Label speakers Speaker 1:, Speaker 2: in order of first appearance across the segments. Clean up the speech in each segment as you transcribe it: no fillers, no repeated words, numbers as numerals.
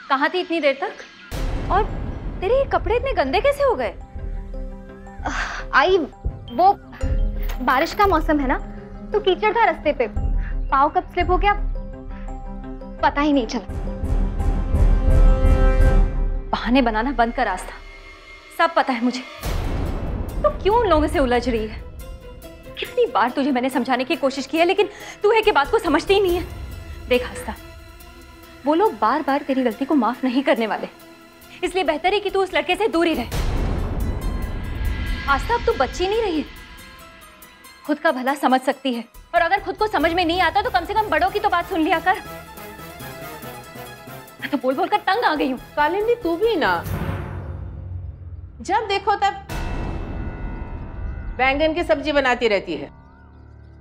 Speaker 1: कहाँ थी इतनी देर तक? और तेरे ये कपड़े इतने गंदे कैसे हो गए?
Speaker 2: आई, वो बारिश का मौसम है ना, तो कीचड़ था रास्ते पे, पाँव कब स्लिप हो गया पता ही नहीं चला।
Speaker 1: बहाने बनाना बंद कर आस्था, सब पता है मुझे। तो क्यों उन लोगों से उलझ रही है? कितनी बार तुझे मैंने समझाने की कोशिश की है, लेकिन तू है कि बात को समझती ही नहीं है। देख आस्था, वो लोग बार बार तेरी गलती को माफ नहीं करने वाले, इसलिए बेहतर है कि तू उस लड़के से दूर ही रहे। आस्था, अब तू बच्ची नहीं रही है, खुद का भला समझ सकती है, और अगर खुद को समझ में नहीं आता तो कम से कम बड़ों की तो बात सुन लिया कर। मैं तो बोल बोल कर तंग आ गई हूँ।
Speaker 3: कालिंदी तू भी ना, जब देखो तब बैंगन की सब्जी बनाती रहती है।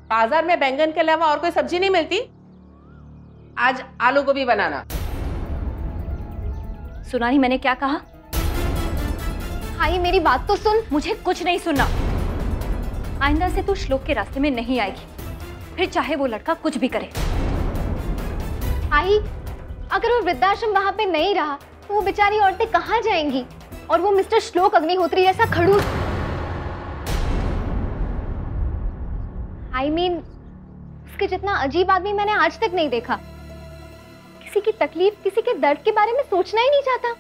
Speaker 3: बाजार में बैंगन के अलावा और कोई सब्जी नहीं मिलती, आज आलू गोभी बनाना।
Speaker 1: सुना नहीं मैंने क्या कहा?
Speaker 2: आई मेरी बात तो सुन।
Speaker 1: मुझे कुछ नहीं सुनना। आइंदा से तू श्लोक के रास्ते में नहीं आएगी, फिर चाहे वो लड़का कुछ भी करे।
Speaker 2: आई, अगर वो वृद्धाश्रम वहां पे नहीं रहा तो वो बेचारी औरतें कहाँ जाएंगी? और वो मिस्टर श्लोक अग्निहोत्री जैसा खड़ूस, I mean, उसके जितना अजीब आदमी मैंने आज तक नहीं देखा। किसी की तकलीफ, किसी के दर्द के बारे में सोचना ही नहीं चाहता।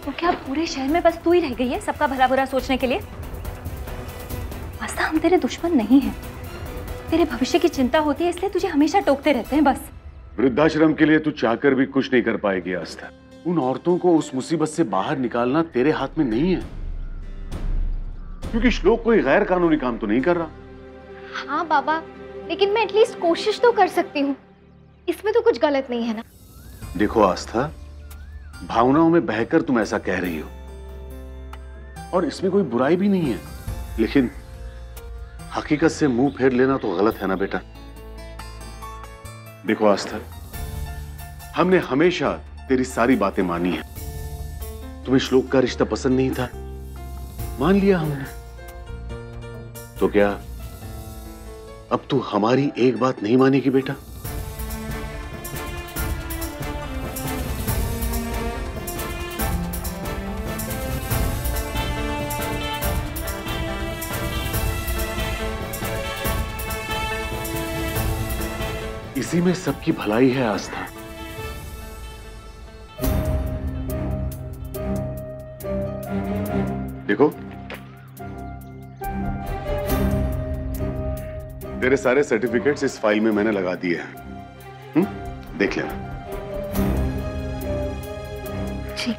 Speaker 1: तो क्या पूरे शहर में बस तू ही रह गई है सबका भला बुरा सोचने के लिए? आस्था, हम तेरे दुश्मन नहीं हैं, तेरे भविष्य की चिंता होती है, इसलिए तुझे हमेशा टोकते रहते हैं बस।
Speaker 4: वृद्धाश्रम के लिए तू चाहकर भी कुछ नहीं कर पाएगी आस्था। उन औरतों को उस मुसीबत से बाहर निकालना तेरे हाथ में नहीं है, क्योंकि श्लोक कोई गैर कानूनी काम तो नहीं कर रहा।
Speaker 2: हाँ बाबा, लेकिन मैं एटलीस्ट कोशिश तो कर सकती हूँ, इसमें तो कुछ गलत नहीं है ना।
Speaker 4: देखो आस्था, भावनाओं में बहकर तुम ऐसा कह रही हो, और इसमें कोई बुराई भी नहीं है, लेकिन हकीकत से मुंह फेर लेना तो गलत है ना बेटा। देखो आस्था, हमने हमेशा तेरी सारी बातें मानी है। तुम्हें श्लोक का रिश्ता पसंद नहीं था, मान लिया हमने। तो क्या अब तू हमारी एक बात नहीं मानेगी बेटा? इसी में सबकी भलाई है आस्था। देखो, तेरे सारे सर्टिफिकेट्स इस फाइल में मैंने लगा दिए हैं, देख लेना।
Speaker 2: जी।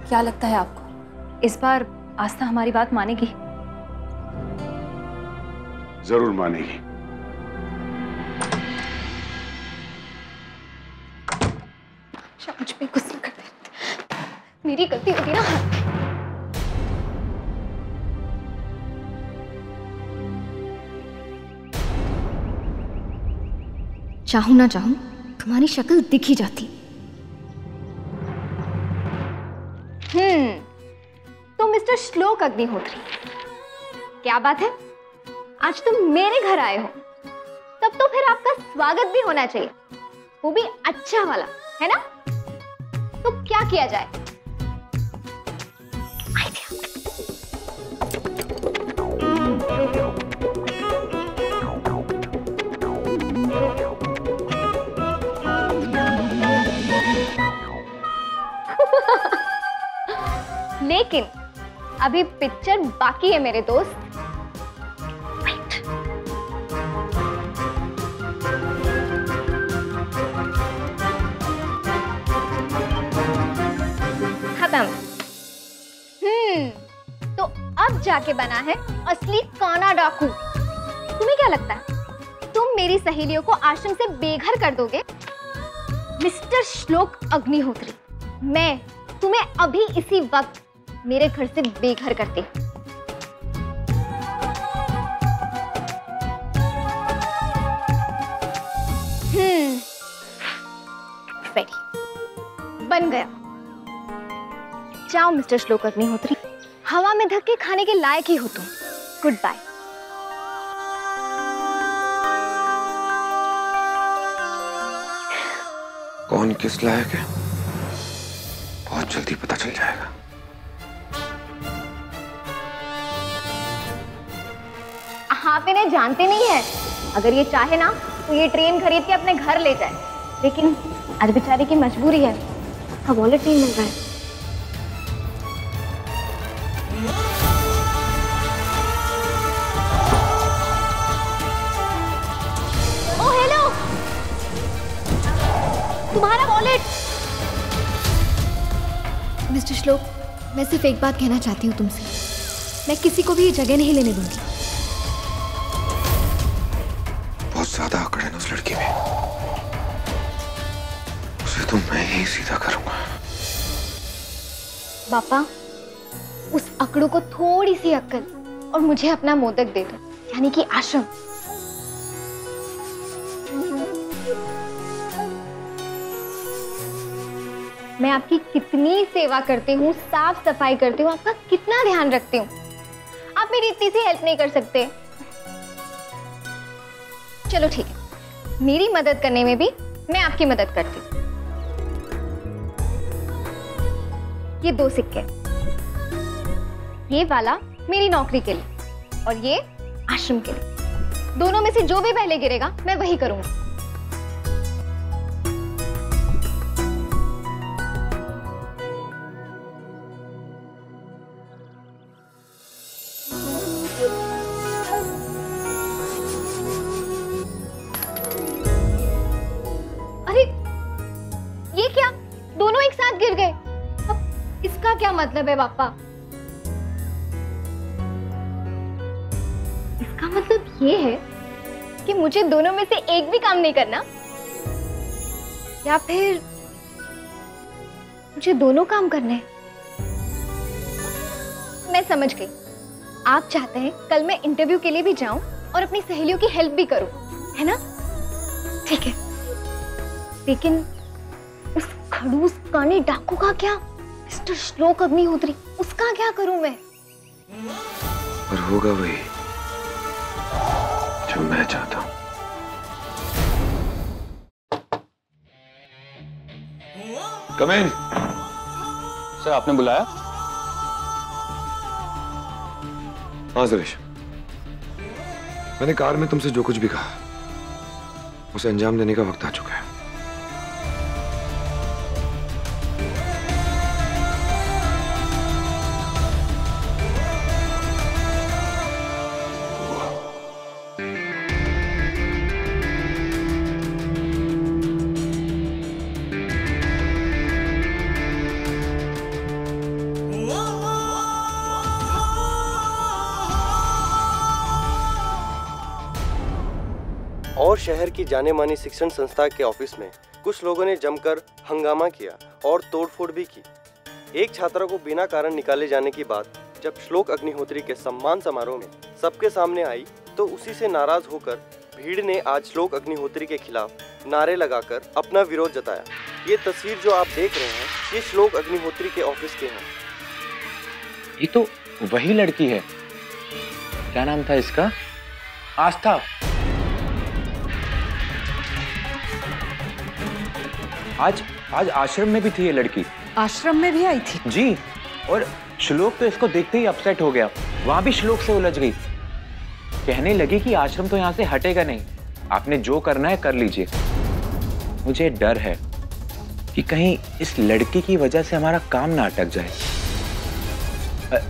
Speaker 1: क्या लगता है आपको, इस बार आस्था हमारी बात मानेगी?
Speaker 4: जरूर मानेगी।
Speaker 2: मुझ पे गुस्सा कर दे, मेरी गलती होती ना। चाहूं ना चाहूं तुम्हारी शक्ल दिख ही जाती। तो मिस्टर श्लोक अग्निहोत्री, क्या बात है, आज तुम मेरे घर आए हो, तब तो फिर आपका स्वागत भी होना चाहिए, वो भी अच्छा वाला, है ना? तो क्या किया जाए? लेकिन अभी पिक्चर बाकी है मेरे दोस्त। तो अब जाके बना है असली काना डाकू। तुम्हें क्या लगता है, तुम मेरी सहेलियों को आश्रम से बेघर कर दोगे? मिस्टर श्लोक अग्निहोत्री, मैं तुम्हें अभी इसी वक्त मेरे घर से बेघर करती हूँ। बन गया। जाओ मिस्टर श्लोक अग्निहोत्री, हवा में धक्के खाने के लायक ही हो तुम। Good bye.
Speaker 5: कौन किस लायक है बहुत जल्दी पता चल जाएगा।
Speaker 2: आप इन्हें जानते नहीं है। अगर ये चाहे ना तो ये ट्रेन खरीद के अपने घर ले जाए, लेकिन आज बेचारे की मजबूरी है, उसका वॉलेट नहीं मिल रहा है। ओ हेलो, तुम्हारा वॉलेट।
Speaker 6: मिस्टर श्लोक, मैं सिर्फ एक बात कहना चाहती हूँ तुमसे, मैं किसी को भी ये जगह नहीं लेने दूंगी।
Speaker 5: बहुत ज्यादा अकड़ है ना उस लड़की में, उसे तो मैं ही सीधा करूंगा।
Speaker 2: पापा, उस अकड़ू को थोड़ी सी अक्ल और मुझे अपना मोदक दे दो, यानी कि आश्रम। मैं आपकी कितनी सेवा करती हूँ, साफ सफाई करती हूँ, आपका कितना ध्यान रखती हूँ, आप मेरी इतनी सी हेल्प नहीं कर सकते? चलो ठीक है, मेरी मदद करने में भी मैं आपकी मदद करती हूँ। ये 2 सिक्के, ये वाला मेरी नौकरी के लिए और ये आश्रम के लिए। दोनों में से जो भी पहले गिरेगा मैं वही करूंगा। अरे ये क्या, दोनों एक साथ गिर गए? अब इसका क्या मतलब है पापा? इसका मतलब ये है कि मुझे दोनों में से एक भी काम नहीं करना, या फिर मुझे दोनों काम करने हैं? मैं समझ गई, आप चाहते हैं कल मैं इंटरव्यू के लिए भी जाऊं और अपनी सहेलियों की हेल्प भी करूं, है ना? ठीक है, लेकिन उस खड़ूस कानी डाकू का क्या? मिस्टर श्लोक अग्निहोत्री, उसका क्या करूं मैं?
Speaker 5: पर होगा वही जो मैं चाहता हूं। कम इन।
Speaker 7: सर, आपने बुलाया?
Speaker 5: हाँ सुरेश, मैंने कार में तुमसे जो कुछ भी कहा उसे अंजाम देने का वक्त आ चुका है।
Speaker 8: और शहर की जाने मानी शिक्षण संस्था के ऑफिस में कुछ लोगों ने जमकर हंगामा किया और तोड़फोड़ भी की। एक छात्रा को बिना कारण निकाले जाने की बात जब श्लोक अग्निहोत्री के सम्मान समारोह में सबके सामने आई तो उसी से नाराज होकर भीड़ ने आज श्लोक अग्निहोत्री के खिलाफ नारे लगाकर अपना विरोध जताया। ये तस्वीर जो आप देख रहे हैं ये श्लोक अग्निहोत्री के ऑफिस के हैं।
Speaker 7: ये तो वही लड़की है, क्या नाम था इसका? आस्था। आज आश्रम में भी थी ये लड़की।
Speaker 3: आश्रम में भी आई थी?
Speaker 7: जी, और श्लोक तो इसको देखते ही अपसेट हो गया, वहां भी श्लोक से उलझ गई। कहने लगी कि आश्रम तो यहाँ से हटेगा नहीं, आपने जो करना है कर लीजिए। मुझे डर है कि कहीं इस लड़की की वजह से हमारा काम ना अटक जाए।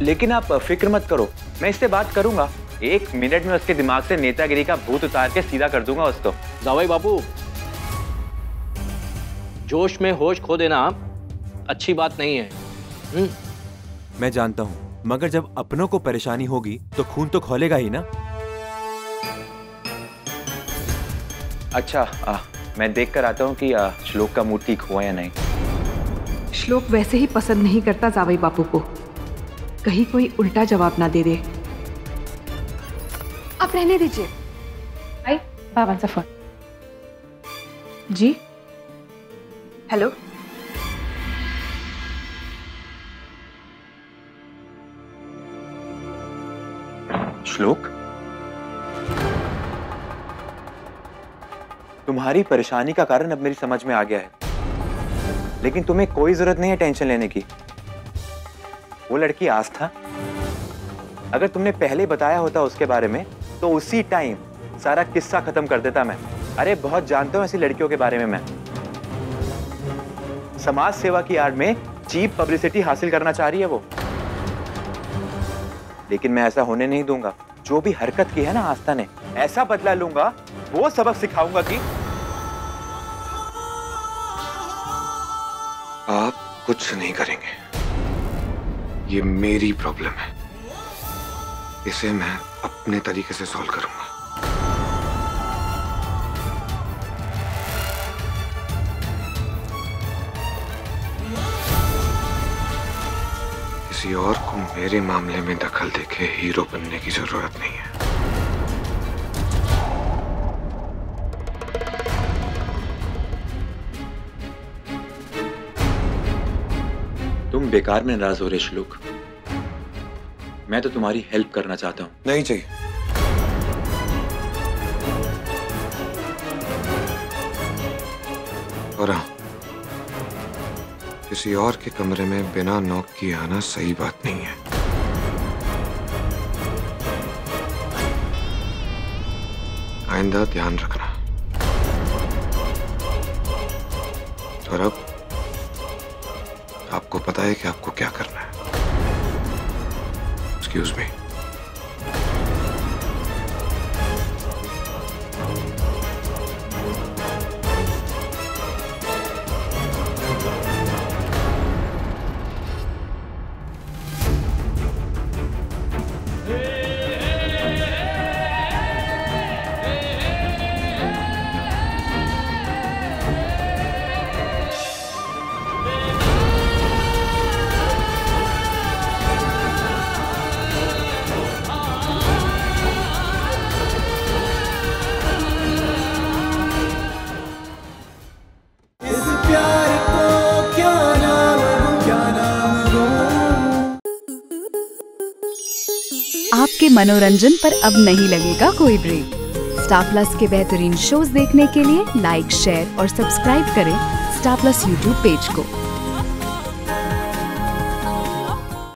Speaker 7: लेकिन आप फिक्र मत करो, मैं इससे बात करूंगा। 1 मिनट में उसके दिमाग से नेतागिरी का भूत उतार के सीधा कर दूंगा उसको।
Speaker 9: जावई बाबू, जोश में होश खो देना अच्छी बात नहीं है।
Speaker 10: मैं जानता हूं, मगर जब अपनों को परेशानी होगी तो खून तो खौलेगा ही ना।
Speaker 7: अच्छा, मैं देख कर आता हूँ कि श्लोक का मूड ठीक हुआ या नहीं।
Speaker 3: श्लोक वैसे ही पसंद नहीं करता जावई बापू को, कहीं कोई उल्टा जवाब ना दे दे। आप रहने दीजिए। आई बाबांचा फोन। जी हेलो,
Speaker 7: श्लोक, तुम्हारी परेशानी का कारण अब मेरी समझ में आ गया है, लेकिन तुम्हें कोई जरूरत नहीं है टेंशन लेने की। वो लड़की आस्था, अगर तुमने पहले बताया होता उसके बारे में तो उसी टाइम सारा किस्सा खत्म कर देता मैं। अरे बहुत जानता हूं ऐसी लड़कियों के बारे में मैं। समाज सेवा की आड़ में चीप पब्लिसिटी हासिल करना चाह रही है वो, लेकिन मैं ऐसा होने नहीं दूंगा। जो भी हरकत की है ना आस्था ने, ऐसा बदला लूंगा, वो सबक सिखाऊंगा कि
Speaker 5: आप कुछ नहीं करेंगे। ये मेरी प्रॉब्लम है, इसे मैं अपने तरीके से सॉल्व करूंगा। किसी और को मेरे मामले में दखल देके हीरो बनने की जरूरत नहीं है।
Speaker 7: तुम बेकार में नाराज हो रहे श्लोक, मैं तो तुम्हारी हेल्प करना चाहता हूं।
Speaker 5: नहीं चाहिए। और हाँ, किसी और के कमरे में बिना नॉक किए आना सही बात नहीं है। आइंदा ध्यान रखना। और अब आपको पता है कि आपको क्या करना है। Excuse me.
Speaker 11: आपके मनोरंजन पर अब नहीं लगेगा कोई ब्रेक। स्टार प्लस के बेहतरीन शोज देखने के लिए लाइक, शेयर और सब्सक्राइब करें स्टार प्लस यूट्यूब पेज को।